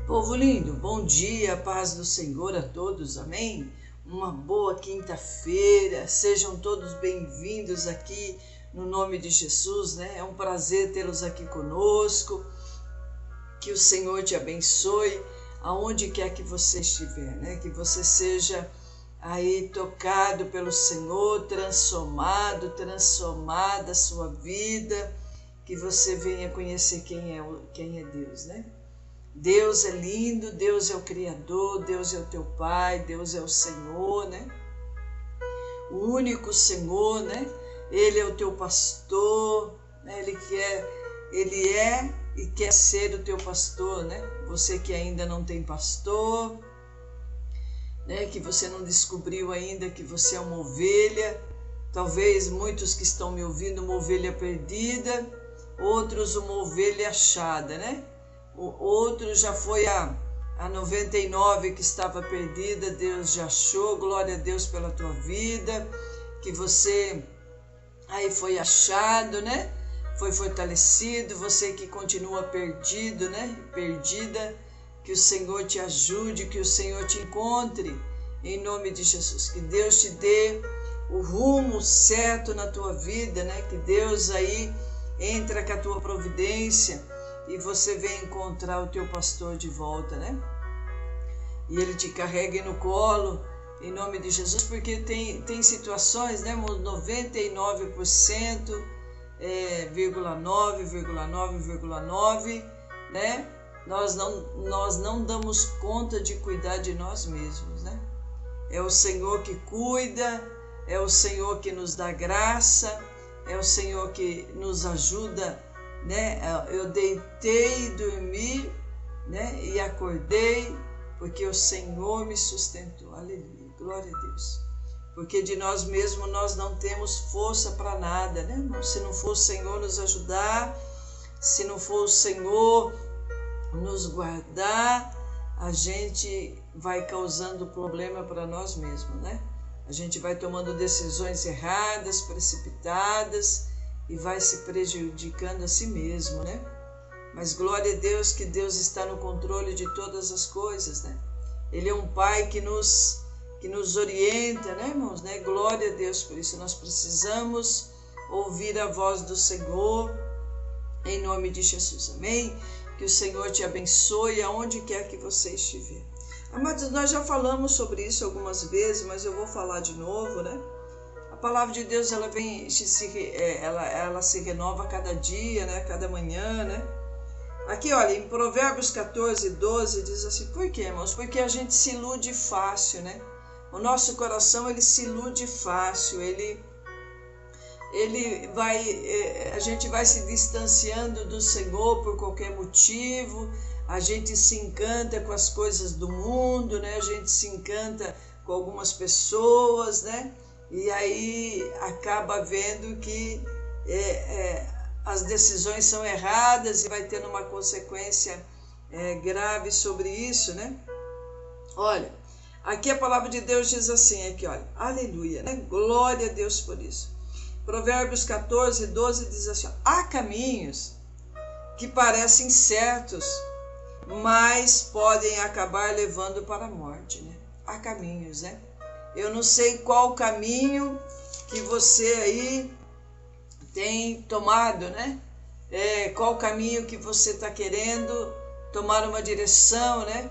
Povo lindo, bom dia, paz do Senhor a todos, amém? Uma boa quinta-feira, sejam todos bem-vindos aqui no nome de Jesus, né? É um prazer tê-los aqui conosco, que o Senhor te abençoe, aonde quer que você estiver, né? Que você seja aí tocado pelo Senhor, transformada a sua vida, que você venha conhecer quem é Deus, né? Deus é lindo, Deus é o Criador, Deus é o teu Pai, Deus é o Senhor, né? O único Senhor, né? Ele é o teu pastor, né? Ele é e quer ser o teu pastor, né? Você que ainda não tem pastor, né? Que você não descobriu ainda que você é uma ovelha, talvez muitos que estão me ouvindo, uma ovelha perdida, outros uma ovelha achada, né? O outro já foi a 99 que estava perdida, Deus já achou, glória a Deus pela tua vida, que você aí foi achado, né? Foi fortalecido, você que continua perdido, né? Perdida, que o Senhor te ajude, que o Senhor te encontre, em nome de Jesus, que Deus te dê o rumo certo na tua vida, né? Que Deus aí entra com a tua providência, e você vem encontrar o teu pastor de volta, né? E ele te carregue no colo, em nome de Jesus, porque tem situações, né? 99%, 9,9, né? Nós não damos conta de cuidar de nós mesmos, né? É o Senhor que cuida, é o Senhor que nos dá graça, é o Senhor que nos ajuda, né? Eu deitei e dormi, né? E acordei, porque o Senhor me sustentou. Aleluia, glória a Deus. Porque de nós mesmos nós não temos força para nada, né? Se não for o Senhor nos ajudar, se não for o Senhor nos guardar, a gente vai causando problema para nós mesmos, né? A gente vai tomando decisões erradas, precipitadas, e vai se prejudicando a si mesmo, né? Mas glória a Deus que Deus está no controle de todas as coisas, né? Ele é um Pai que nos orienta, né, irmãos? Né? Glória a Deus por isso. Nós precisamos ouvir a voz do Senhor, em nome de Jesus, amém? Que o Senhor te abençoe aonde quer que você estiver. Amados, nós já falamos sobre isso algumas vezes, mas eu vou falar de novo, né? A palavra de Deus, ela se renova a cada dia, né? Cada manhã, né? Aqui, olha, em Provérbios 14, 12, diz assim, por quê, irmãos? Porque a gente se ilude fácil, né? O nosso coração, ele se ilude fácil, a gente vai se distanciando do Senhor por qualquer motivo, a gente se encanta com as coisas do mundo, né? A gente se encanta com algumas pessoas, né? E aí acaba vendo que as decisões são erradas e vai tendo uma consequência grave sobre isso, né? Olha, aqui a palavra de Deus diz assim, aqui, olha, aleluia, né? Glória a Deus por isso. Provérbios 14, 12 diz assim, há caminhos que parecem certos, mas podem acabar levando para a morte, né? Há caminhos, né? Eu não sei qual caminho que você aí tem tomado, né? Qual caminho que você está querendo tomar uma direção, né?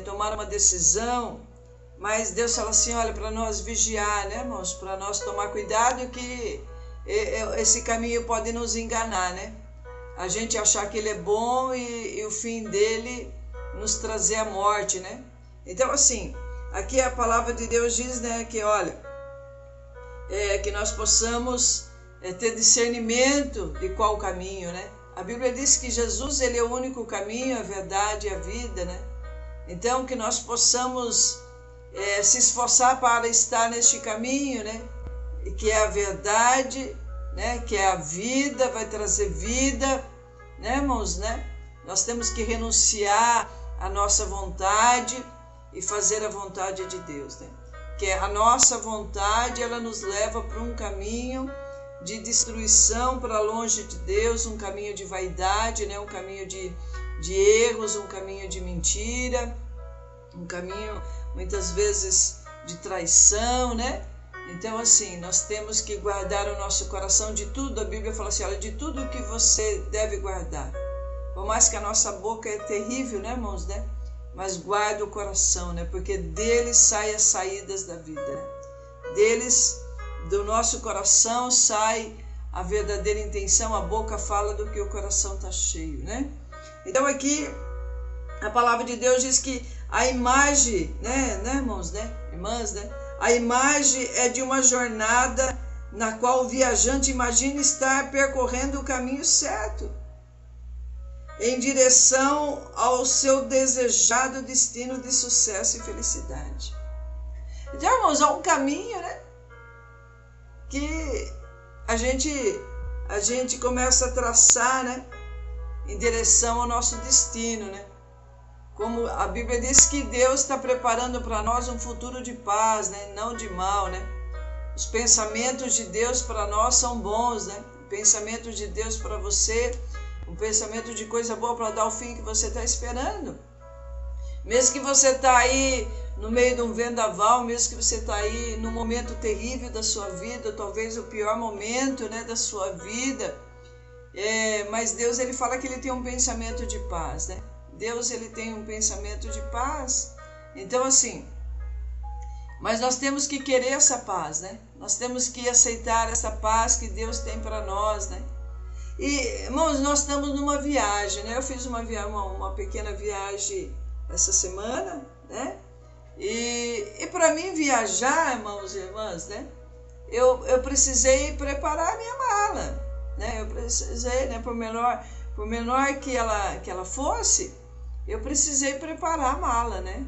Tomar uma decisão. Mas Deus fala assim, olha, para nós vigiar, né, irmãos? Para nós tomar cuidado que esse caminho pode nos enganar, né? A gente achar que ele é bom e o fim dele nos trazer a morte, né? Então, assim, aqui a palavra de Deus diz, né, que olha, que nós possamos ter discernimento de qual caminho, né? A Bíblia diz que Jesus, ele é o único caminho, a verdade e a vida, né? Então, que nós possamos se esforçar para estar neste caminho, né? Que é a verdade, né? Que é a vida, vai trazer vida, né, irmãos, né? Nós temos que renunciar à nossa vontade e fazer a vontade de Deus, né? Que a nossa vontade, ela nos leva para um caminho de destruição, para longe de Deus, um caminho de vaidade, né? Um caminho de de erros, um caminho de mentira, um caminho muitas vezes de traição, né? Então assim, nós temos que guardar o nosso coração de tudo. A Bíblia fala assim, olha, de tudo que você deve guardar. Por mais que a nossa boca é terrível, né, irmãos, né? Mas guarda o coração, né? Porque deles saem as saídas da vida, né? Deles, do nosso coração, sai a verdadeira intenção. A boca fala do que o coração está cheio, né? Então aqui a palavra de Deus diz que a imagem, né, irmãos, né, irmãs, né? A imagem é de uma jornada na qual o viajante imagina estar percorrendo o caminho certo, em direção ao seu desejado destino de sucesso e felicidade. Então, irmãos, há um caminho, né, que a gente começa a traçar, né, em direção ao nosso destino, né? Como a Bíblia diz que Deus está preparando para nós um futuro de paz, né, não de mal, né? Os pensamentos de Deus para nós são bons, né? O pensamento de Deus para você, um pensamento de coisa boa para dar o fim que você está esperando. Mesmo que você está aí no meio de um vendaval, mesmo que você está aí num momento terrível da sua vida, talvez o pior momento, né, da sua vida, mas Deus, ele fala que ele tem um pensamento de paz, né? Deus, ele tem um pensamento de paz. Então assim, mas nós temos que querer essa paz, né? Nós temos que aceitar essa paz que Deus tem para nós, né? E, irmãos, nós estamos numa viagem, né? Eu fiz uma pequena viagem essa semana, né? E para mim viajar, irmãos e irmãs, né? Eu precisei preparar a minha mala, né? Eu precisei, né? Por menor que ela fosse, eu precisei preparar a mala, né?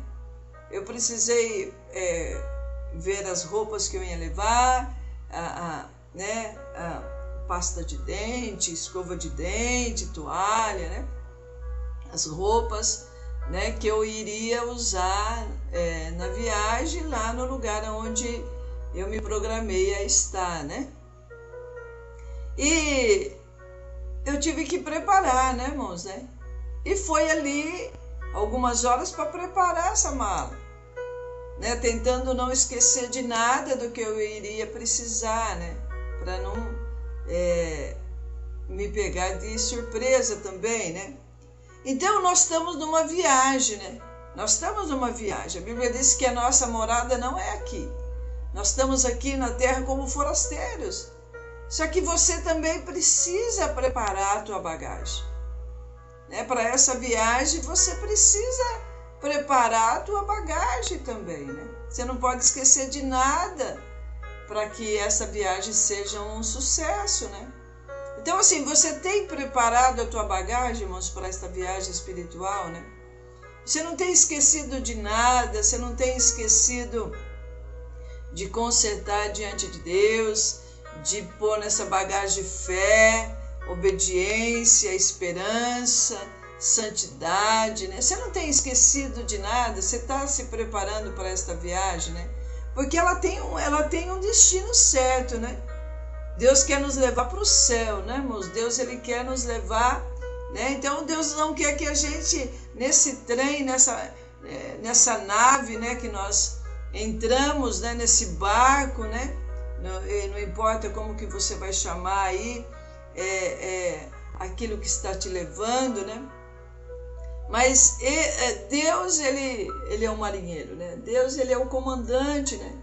Eu precisei ver as roupas que eu ia levar, pasta de dente, escova de dente, toalha, né? As roupas, né, que eu iria usar na viagem lá no lugar onde eu me programei a estar, né? E eu tive que preparar, né, irmãos, né? E foi ali algumas horas para preparar essa mala, né? Tentando não esquecer de nada do que eu iria precisar, né? Para não me pegar de surpresa também, né? Então nós estamos numa viagem, né? Nós estamos numa viagem. A Bíblia diz que a nossa morada não é aqui. Nós estamos aqui na terra como forasteiros. Só que você também precisa preparar a tua bagagem, né? Para essa viagem você precisa preparar a tua bagagem também, né? Você não pode esquecer de nada para que essa viagem seja um sucesso, né? Então assim, você tem preparado a tua bagagem, irmãos, para esta viagem espiritual, né? Você não tem esquecido de nada, você não tem esquecido de consertar diante de Deus, de pôr nessa bagagem fé, obediência, esperança, santidade, né? Você não tem esquecido de nada, você está se preparando para esta viagem, né? Porque ela tem um destino certo, né? Deus quer nos levar para o céu, né, irmãos? Deus, ele quer nos levar, né? Então Deus não quer que a gente, nesse trem, nessa nave, né, que nós entramos, né, nesse barco, né? Não importa como que você vai chamar aí, aquilo que está te levando, né? Mas Deus, ele é um marinheiro, né? Deus, ele é o comandante, né?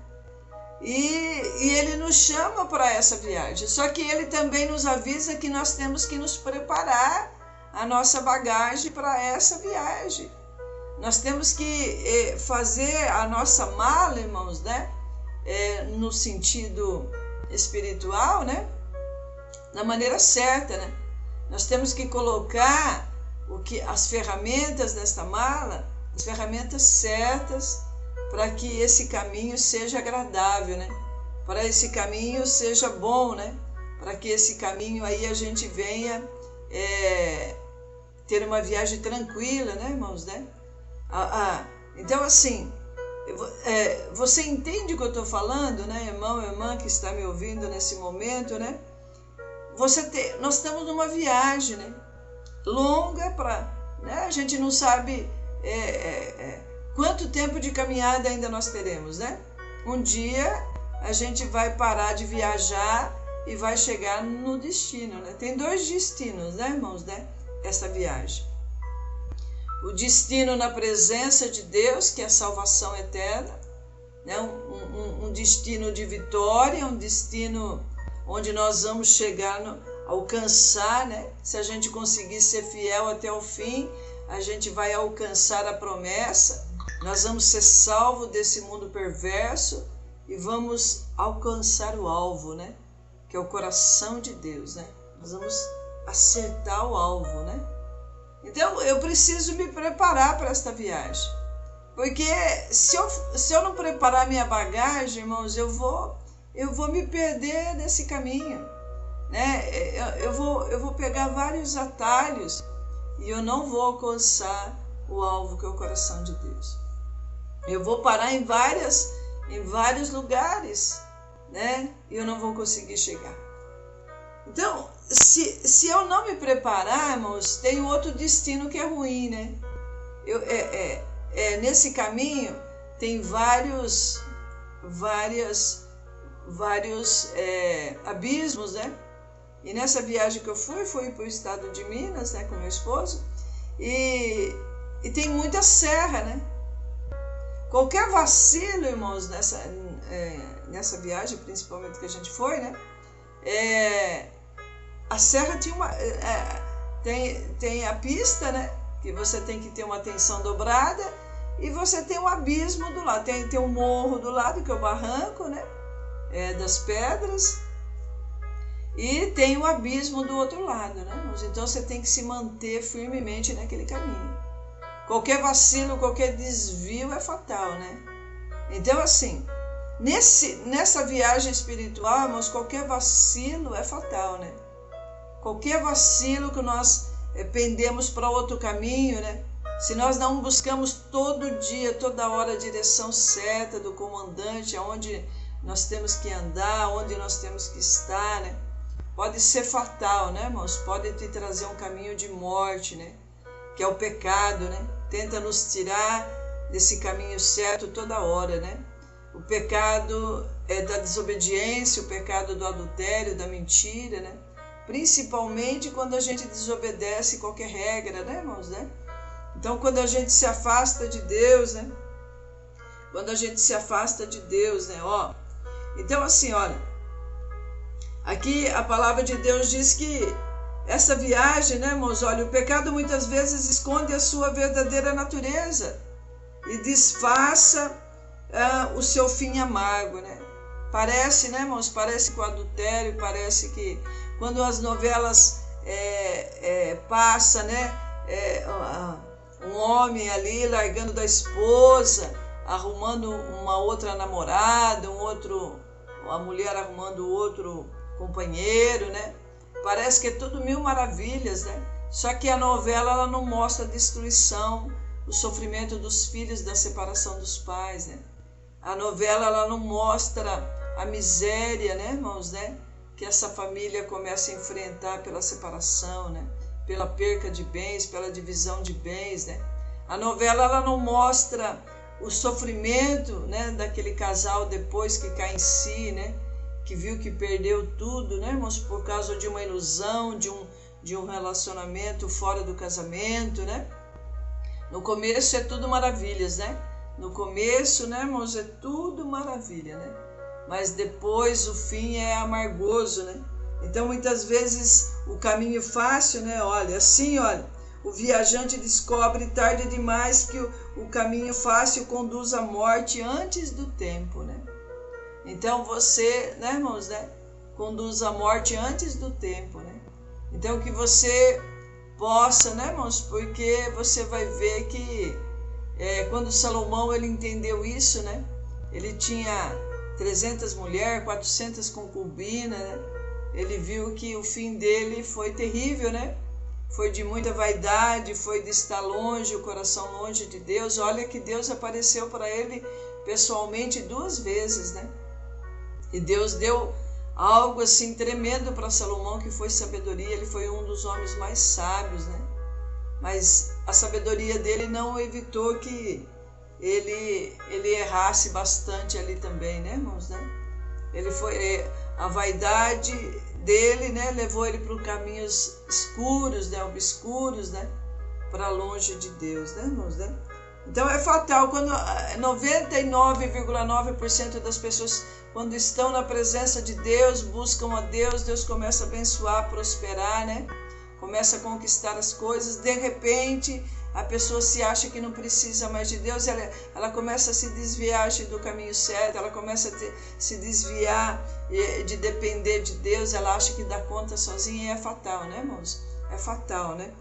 E ele nos chama para essa viagem. Só que ele também nos avisa que nós temos que nos preparar a nossa bagagem para essa viagem. Nós temos que fazer a nossa mala, irmãos, né? No sentido espiritual, né? Da maneira certa, né? Nós temos que colocar as ferramentas desta mala, as ferramentas certas, para que esse caminho seja agradável, né? Para esse caminho seja bom, né? Para que esse caminho aí a gente venha ter uma viagem tranquila, né, irmãos, né? Então assim, você entende o que eu estou falando, né, irmão, irmã que está me ouvindo nesse momento, né? Nós estamos numa viagem, né? Longa né? A gente não sabe quanto tempo de caminhada ainda nós teremos, né? Um dia a gente vai parar de viajar e vai chegar no destino, né? Tem 2 destinos, né, irmãos, né? Essa viagem. O destino na presença de Deus, que é a salvação eterna, né? Um destino de vitória, um destino onde nós vamos chegar, alcançar, né? Se a gente conseguir ser fiel até o fim, a gente vai alcançar a promessa, nós vamos ser salvos desse mundo perverso e vamos alcançar o alvo, né? Que é o coração de Deus, né? Nós vamos acertar o alvo, né? Então, eu preciso me preparar para esta viagem. Porque se eu não preparar minha bagagem, irmãos, eu vou me perder nesse caminho, né? Eu vou pegar vários atalhos e eu não vou alcançar o alvo que é o coração de Deus. Eu vou parar em vários lugares, né? E eu não vou conseguir chegar. Então, se eu não me preparar, irmãos, tem outro destino que é ruim, né? Nesse caminho tem vários abismos, né? E nessa viagem que eu fui para o estado de Minas, né, com meu esposo, e tem muita serra, né? Qualquer vacilo, irmãos, nessa viagem, principalmente que a gente foi, né? A serra tem a pista, né? Que você tem que ter uma atenção dobrada, e você tem um abismo do lado, tem um morro do lado, que é o barranco, né? Das pedras, e tem o abismo do outro lado, né? Então você tem que se manter firmemente naquele caminho. Qualquer vacilo, qualquer desvio é fatal, né? Então, assim, nessa viagem espiritual, irmãos, qualquer vacilo é fatal, né? Qualquer vacilo que nós pendemos para outro caminho, né? Se nós não buscamos todo dia, toda hora a direção certa do comandante, aonde nós temos que andar, onde nós temos que estar, né? Pode ser fatal, né, irmãos? Pode te trazer um caminho de morte, né? Que é o pecado, né? Tenta nos tirar desse caminho certo toda hora, né? O pecado da desobediência, o pecado do adultério, da mentira, né? Principalmente quando a gente desobedece qualquer regra, né, irmãos, né? Então, quando a gente se afasta de Deus, né? Quando a gente se afasta de Deus, né? Então, assim, olha, aqui a palavra de Deus diz que essa viagem, né, irmãos, olha, o pecado muitas vezes esconde a sua verdadeira natureza e disfarça o seu fim amargo, né? Parece, né, irmãos, parece que o adultério, parece que quando as novelas passa, né, um homem ali largando da esposa, arrumando uma outra namorada, a mulher arrumando outro companheiro, né? Parece que é tudo mil maravilhas, né? Só que a novela ela não mostra a destruição, o sofrimento dos filhos, da separação dos pais, né? A novela ela não mostra a miséria, né, irmãos, né? Que essa família começa a enfrentar pela separação, né? Pela perca de bens, pela divisão de bens, né? A novela ela não mostra o sofrimento, né, daquele casal depois que cai em si, né? Que viu que perdeu tudo, né, irmãos, por causa de uma ilusão, de um relacionamento fora do casamento, né? No começo é tudo maravilhas, né? No começo, né, irmãos, é tudo maravilha, né? Mas depois o fim é amargoso, né? Então, muitas vezes, o caminho fácil, né? Olha, o viajante descobre tarde demais que o caminho fácil conduz à morte antes do tempo, né? Então, você, né, irmãos, né? Conduz à morte antes do tempo, né? Então, que você possa, né, irmãos? Porque você vai ver que quando Salomão, ele entendeu isso, né? Ele tinha 300 mulheres, 400 concubinas, né? Ele viu que o fim dele foi terrível, né? Foi de muita vaidade, foi de estar longe, o coração longe de Deus. Olha que Deus apareceu para ele pessoalmente 2 vezes, né? E Deus deu algo assim tremendo para Salomão, que foi sabedoria. Ele foi um dos homens mais sábios, né? mas a sabedoria dele não evitou que ele errasse bastante ali também, né, irmãos, né? A vaidade dele, né, levou ele para caminhos escuros, né, obscuros, né, para longe de Deus, né, irmãos, né? Então é fatal quando 99,9% das pessoas, quando estão na presença de Deus, buscam a Deus, Deus começa a abençoar, prosperar, né? Começa a conquistar as coisas, de repente a pessoa se acha que não precisa mais de Deus, ela começa a se desviar do caminho certo, ela começa a se desviar de depender de Deus, ela acha que dá conta sozinha, e é fatal, né, irmãos? É fatal, né?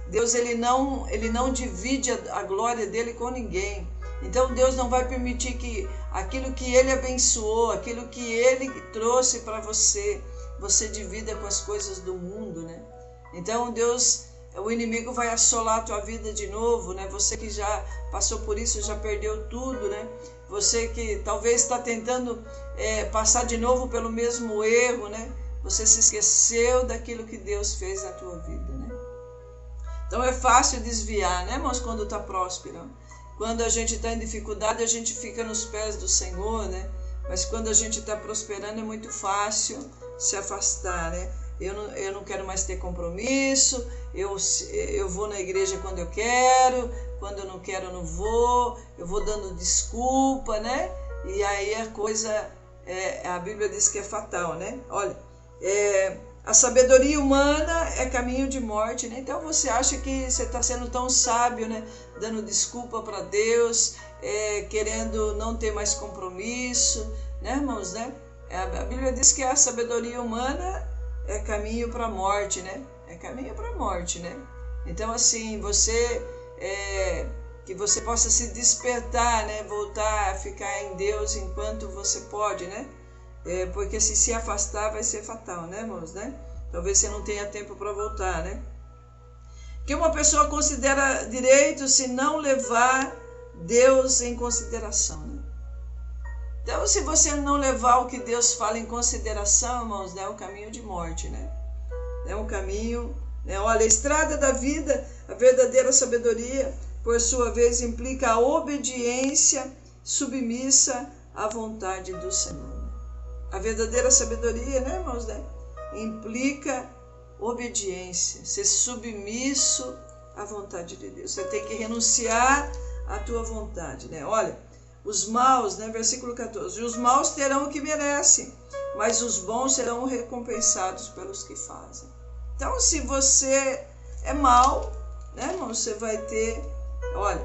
Deus ele não divide a glória dele com ninguém. Então Deus não vai permitir que aquilo que ele abençoou, aquilo que ele trouxe para você divida com as coisas do mundo, né? Então o inimigo vai assolar a tua vida de novo, né? Você que já passou por isso, já perdeu tudo, né? Você que talvez está tentando passar de novo pelo mesmo erro, né? Você se esqueceu daquilo que Deus fez na tua vida, né? Então é fácil desviar, né, irmãos, quando está próspero. Quando a gente está em dificuldade, a gente fica nos pés do Senhor, né? Mas quando a gente está prosperando, é muito fácil se afastar, né? Eu não quero mais ter compromisso, eu vou na igreja quando eu quando eu não quero, eu não vou, eu vou dando desculpa, né? E aí a coisa, a Bíblia diz que é fatal, né? Olha, a sabedoria humana é caminho de morte, né? Então você acha que você está sendo tão sábio, né? Dando desculpa para Deus, querendo não ter mais compromisso, né, irmãos, né? A Bíblia diz que a sabedoria humana é caminho para a morte, né? É caminho para a morte, né? Então assim, que você possa se despertar, né? Voltar a ficar em Deus enquanto você pode, né? Porque se afastar vai ser fatal, né, irmãos, né? Talvez você não tenha tempo para voltar, né? Que uma pessoa considera direito se não levar Deus em consideração, né? Então, se você não levar o que Deus fala em consideração, irmãos, é um caminho de morte, né? É um caminho, né? Olha, a estrada da vida, a verdadeira sabedoria, por sua vez, implica a obediência submissa à vontade do Senhor. A verdadeira sabedoria, né, irmãos, né? Implica obediência, ser submisso à vontade de Deus. Você tem que renunciar à tua vontade, né? Olha, os maus, né, versículo 14, os maus terão o que merecem, mas os bons serão recompensados pelos que fazem. Então, se você é mau, né, irmão, você vai ter, olha,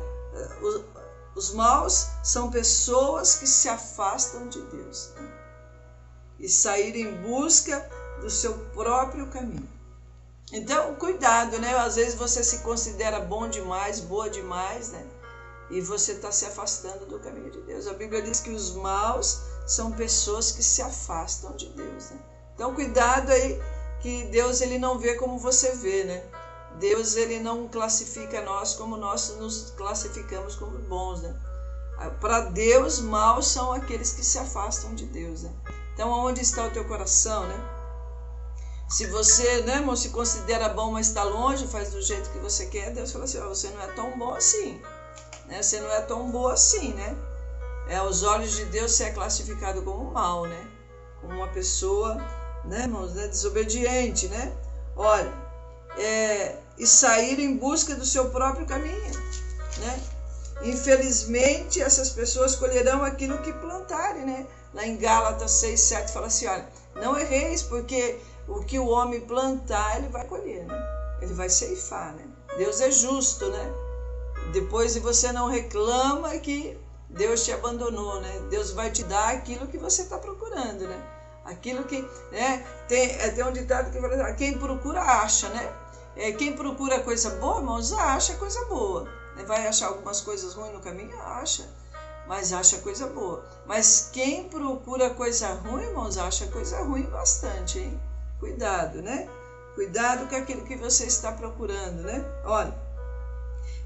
os maus são pessoas que se afastam de Deus, né? E sair em busca do seu próprio caminho. Então, cuidado, né? Às vezes você se considera bom demais, boa demais, né? E você está se afastando do caminho de Deus. A Bíblia diz que os maus são pessoas que se afastam de Deus, né? Então, cuidado aí, que Deus ele não vê como você vê, né? Deus ele não classifica nós como nós nos classificamos como bons, né? Para Deus, maus são aqueles que se afastam de Deus, né? Então, onde está o teu coração, né? Se você, né, irmão, se considera bom, mas está longe, faz do jeito que você quer, Deus fala assim, você não é tão bom assim, né? Você não é tão boa assim, né? Aos olhos de Deus, você é classificado como mal, né? Como uma pessoa, né, irmãos, né, desobediente, né? Olha, e sair em busca do seu próprio caminho, né? Infelizmente, essas pessoas colherão aquilo que plantarem, né? Lá em Gálatas 6:7 fala assim, olha, não erreis, porque o que o homem plantar, ele vai colher, né? Ele vai ceifar, né? Deus é justo, né? Depois você não reclama que Deus te abandonou, né? Deus vai te dar aquilo que você está procurando, né? Aquilo que, né? Tem um ditado que fala, quem procura acha, né? Quem procura coisa boa, irmãos, acha coisa boa. Vai achar algumas coisas ruins no caminho? Acha, mas acha coisa boa. Mas quem procura coisa ruim, irmãos, acha coisa ruim bastante, hein? Cuidado, né? Cuidado com aquilo que você está procurando, né? Olha,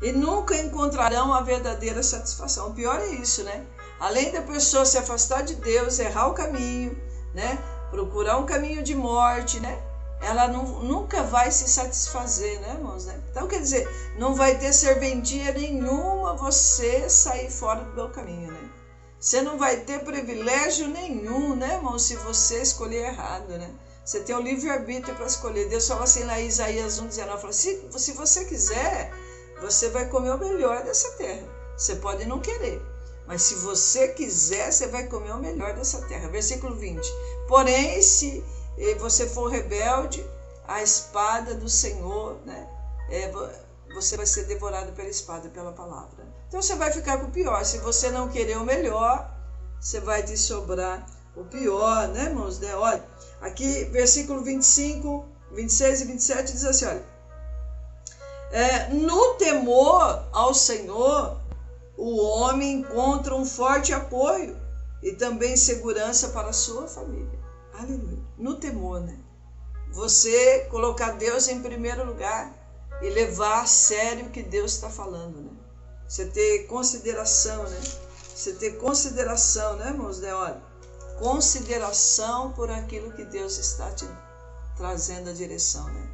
e nunca encontrarão a verdadeira satisfação. O pior é isso, né? Além da pessoa se afastar de Deus, errar o caminho, né? Procurar um caminho de morte, né? ela nunca vai se satisfazer, né, irmãos? Né? Então, quer dizer, não vai ter serventia nenhuma você sair fora do meu caminho, né? Você não vai ter privilégio nenhum, né, irmão, se você escolher errado, né? Você tem o livre-arbítrio para escolher. Deus fala assim lá em Isaías 1,19, fala, se você quiser, você vai comer o melhor dessa terra. Você pode não querer, mas se você quiser, você vai comer o melhor dessa terra. Versículo 20. Porém, se você for rebelde, a espada do Senhor, né? Você vai ser devorado pela espada, pela palavra. Então você vai ficar com o pior. Se você não querer o melhor, você vai te sobrar o pior, né, irmãos? Olha, aqui, versículo 25, 26 e 27 diz assim, olha. No temor ao Senhor, o homem encontra um forte apoio e também segurança para a sua família. Aleluia. No temor, né? Você colocar Deus em primeiro lugar e levar a sério o que Deus está falando, né? Você ter consideração, né? Você ter consideração, né, irmãos? Olha, consideração por aquilo que Deus está te trazendo a direção, né?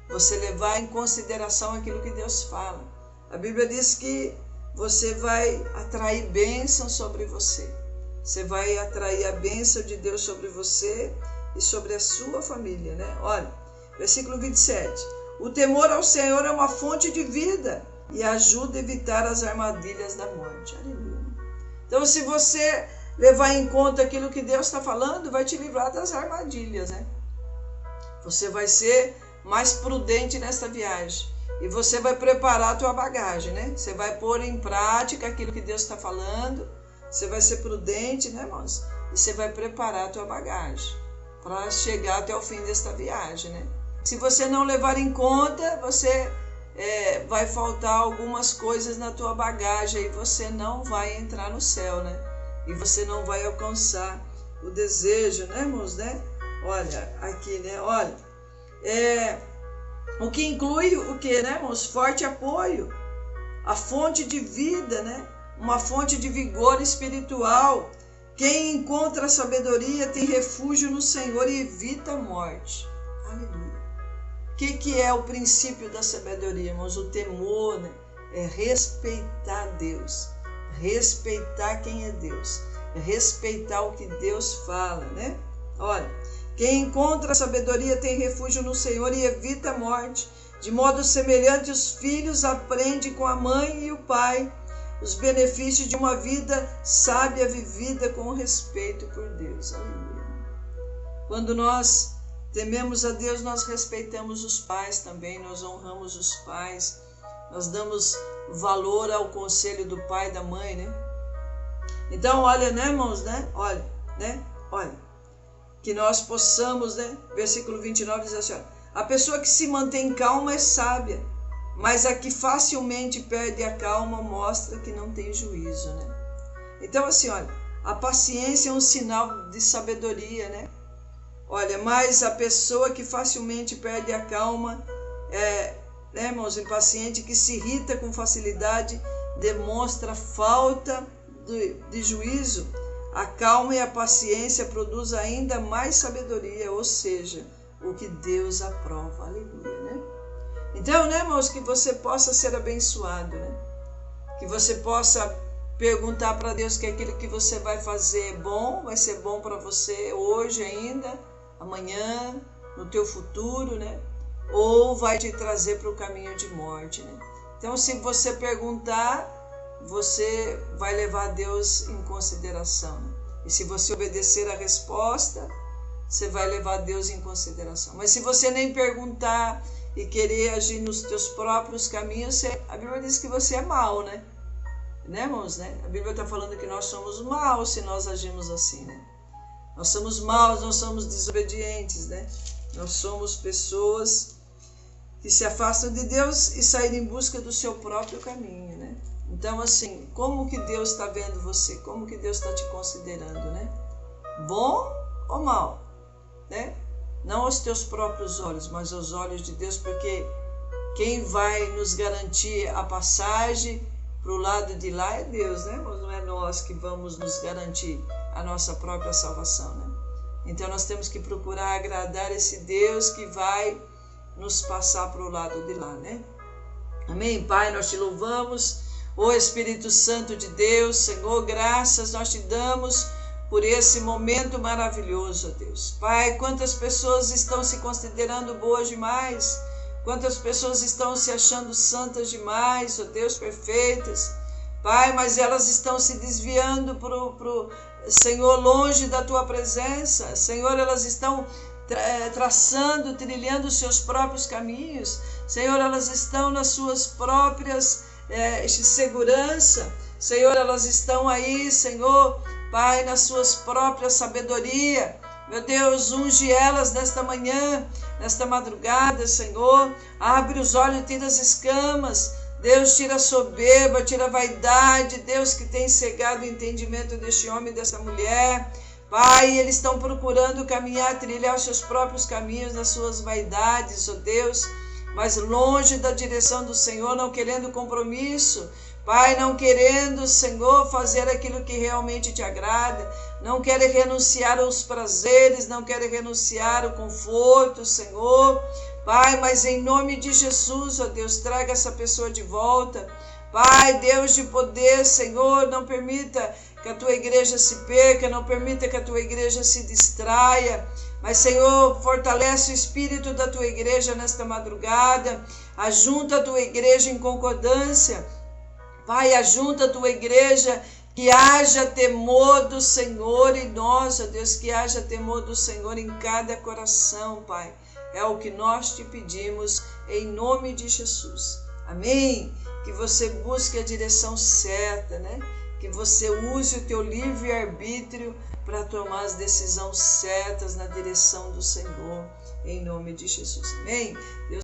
Você levar em consideração aquilo que Deus fala. A Bíblia diz que você vai atrair bênção sobre você. Você vai atrair a bênção de Deus sobre você e sobre a sua família, né? Olha, versículo 27. O temor ao Senhor é uma fonte de vida e ajuda a evitar as armadilhas da morte. Aleluia. Então, se você levar em conta aquilo que Deus está falando, vai te livrar das armadilhas, né? Você vai ser mais prudente nesta viagem. E você vai preparar a tua bagagem, né? Você vai pôr em prática aquilo que Deus está falando. Você vai ser prudente, né, irmãos? E você vai preparar a tua bagagem para chegar até o fim desta viagem, né? Se você não levar em conta, você vai faltar algumas coisas na tua bagagem e você não vai entrar no céu, né? E você não vai alcançar o desejo, né, irmãos, né? Olha, aqui, né? Olha, o que inclui o que, né, irmãos? Forte apoio, a fonte de vida, né? Uma fonte de vigor espiritual. Quem encontra a sabedoria tem refúgio no Senhor e evita a morte. Aleluia. O que é o princípio da sabedoria, irmãos? O temor, né? É respeitar Deus, respeitar quem é Deus, respeitar o que Deus fala, né? Olha, quem encontra a sabedoria tem refúgio no Senhor e evita a morte. De modo semelhante, os filhos aprendem com a mãe e o pai os benefícios de uma vida sábia vivida com respeito por Deus. Aleluia. Quando nós tememos a Deus, nós respeitamos os pais também, nós honramos os pais, nós damos valor ao conselho do pai e da mãe, né? Então, olha, né, irmãos, né? Olha, né? Olha, que nós possamos, né? Versículo 29 diz assim, olha, a pessoa que se mantém calma é sábia, mas a que facilmente perde a calma mostra que não tem juízo, né? Então, assim, olha, a paciência é um sinal de sabedoria, né? Olha, mas a pessoa que facilmente perde a calma né, irmãos, impaciente, que se irrita com facilidade, demonstra falta de juízo. A calma e a paciência produzem ainda mais sabedoria, ou seja, o que Deus aprova. Aleluia, né? Então, né, irmãos, que você possa ser abençoado, né? Que você possa perguntar para Deus que aquilo que você vai fazer é bom, vai ser bom para você hoje ainda, amanhã, no teu futuro, né? Ou vai te trazer para o caminho de morte, né? Então, se você perguntar, você vai levar Deus em consideração, né? E se você obedecer a resposta, você vai levar Deus em consideração. Mas se você nem perguntar e querer agir nos teus próprios caminhos, a Bíblia diz que você é mau, né? Né, irmãos, né? A Bíblia está falando que nós somos maus se nós agimos assim, né? Nós somos maus, nós somos desobedientes, né? Nós somos pessoas que se afastam de Deus e saem em busca do seu próprio caminho, né? Então, assim, como que Deus está vendo você? Como que Deus está te considerando, né? Bom ou mal, né? Não aos teus próprios olhos, mas aos olhos de Deus, porque quem vai nos garantir a passagem para o lado de lá é Deus, né? Mas não é nós que vamos nos garantir a nossa própria salvação, né? Então nós temos que procurar agradar esse Deus que vai nos passar para o lado de lá, né? Amém? Pai, nós te louvamos, ó Espírito Santo de Deus, Senhor, graças nós te damos por esse momento maravilhoso, ó Deus. Pai, quantas pessoas estão se considerando boas demais, quantas pessoas estão se achando santas demais, ó Deus, perfeitas. Pai, mas elas estão se desviando pro Senhor, longe da tua presença. Senhor, elas estão traçando, trilhando os seus próprios caminhos. Senhor, elas estão nas suas próprias segurança. Senhor, elas estão aí, Senhor, Pai, nas suas próprias sabedoria. Meu Deus, unge elas nesta manhã, nesta madrugada, Senhor. Abre os olhos, tira as escamas. Deus, tira a soberba, tira a vaidade. Deus, que tem cegado o entendimento deste homem e dessa mulher. Pai, eles estão procurando caminhar, trilhar os seus próprios caminhos, nas suas vaidades, ó Deus, mas longe da direção do Senhor, não querendo compromisso. Pai, não querendo, Senhor, fazer aquilo que realmente te agrada, não querem renunciar aos prazeres, não querem renunciar ao conforto, Senhor. Pai, mas em nome de Jesus, ó Deus, traga essa pessoa de volta. Pai, Deus de poder, Senhor, não permita que a tua igreja se perca, não permita que a tua igreja se distraia. Mas, Senhor, fortalece o espírito da tua igreja nesta madrugada. Ajunta a tua igreja em concordância. Pai, ajunta a tua igreja, que haja temor do Senhor em nós, ó Deus, que haja temor do Senhor em cada coração, Pai. É o que nós te pedimos, em nome de Jesus. Amém? Que você busque a direção certa, né? Que você use o teu livre-arbítrio para tomar as decisões certas na direção do Senhor, em nome de Jesus. Amém? Deus